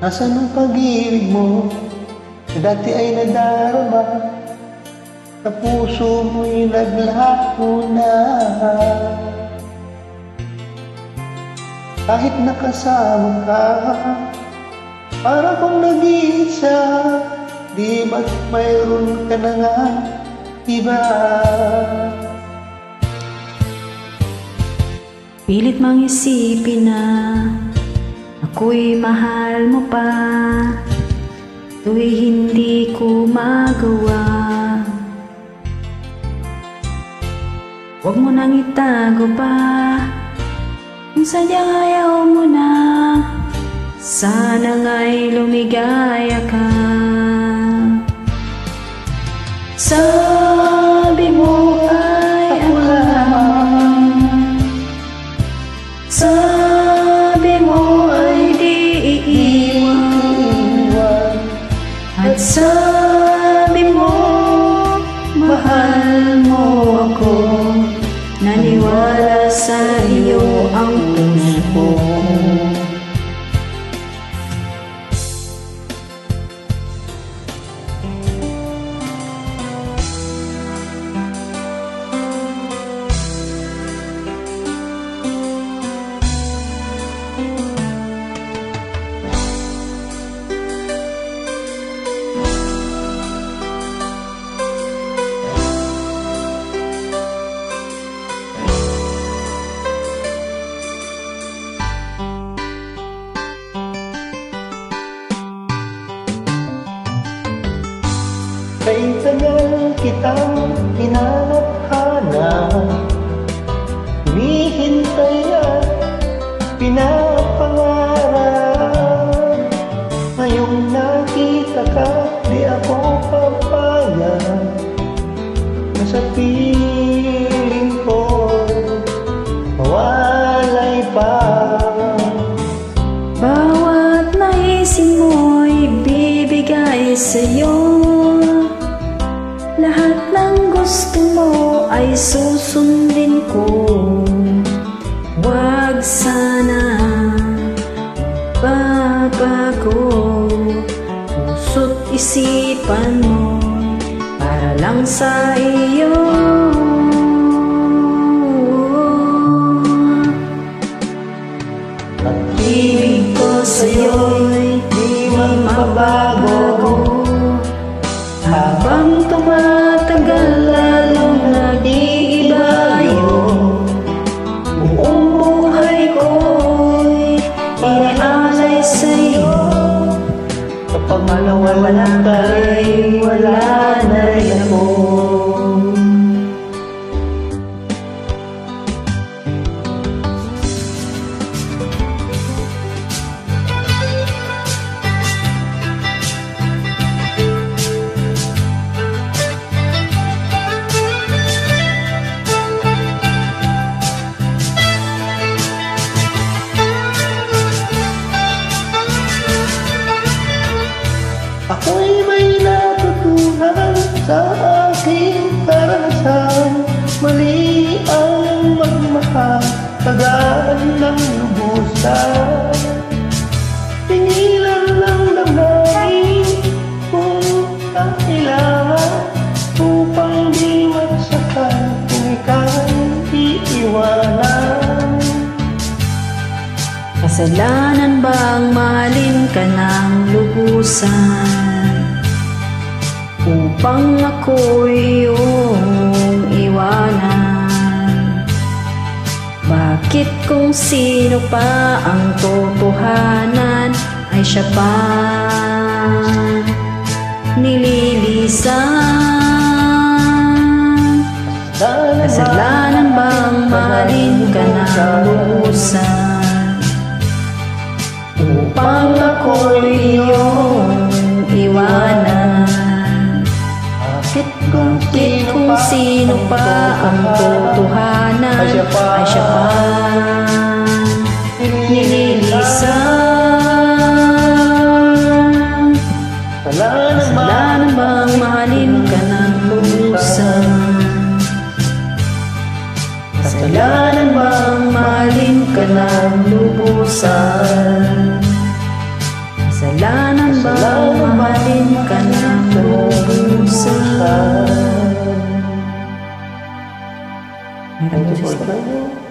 Nasaan ang pag-ibig mo na dati ay nadarama? Sa puso mo'y naglaho na. Kahit nakasama ka, para kung nag-iisa, di ba't mayroon ka na nga iba? Pilit mang isipin na ako'y mahal mo pa, ito'y hindi ko magawa. Huwag mo nang itago pa kung sadyang ayaw mo na, sana nga'y lumigaya ka. Sabi mo ay ako lamang, sabi mo ay di iiwan, at sabi mo mahal mo ako. Naniwala sa iyo ang puso ko. Kailangan kitang hinahanap, hinihintay at pinapangarap. Ngayong nakita ka, di ako papayag na sa piling ko mawalay pa. Bawat naisin mo'y bibigay sa'yo, lahat ng gusto mo ay susundin ko. Huwag sana babago puso't isipan mo para lang sa iyo. Pag-ibig ko sa'yo'y di magbabago, habang tumatagal lalong nag-iiba yun. Buong buhay ko'y inialay sa'yo. Kapag nawala ka'y wala na rin ako. Ako'y may natutunan sa aking karanasan. Mali ang magmahal, tagaan ng lubusan. Tingilan lang damdamin kung kailangan, upang di magsakal kung ika'y iiwanan. Kasalanan bang mahalin ka ng lubusan, upang ako'y iyong iwanan? Bakit kung sino pa ang totohanan ay siya pa nililisan? Kasalanan bang mahalin ka ng lubusan, upang ako'y iyong iwanan? Bakit kung sino pa ang totohanan ay siya pa nililisan? Kasalanan bang mahalin ka ng lubusan? Kasalanan bang mahalin ka ng lubusan? for sa'yo.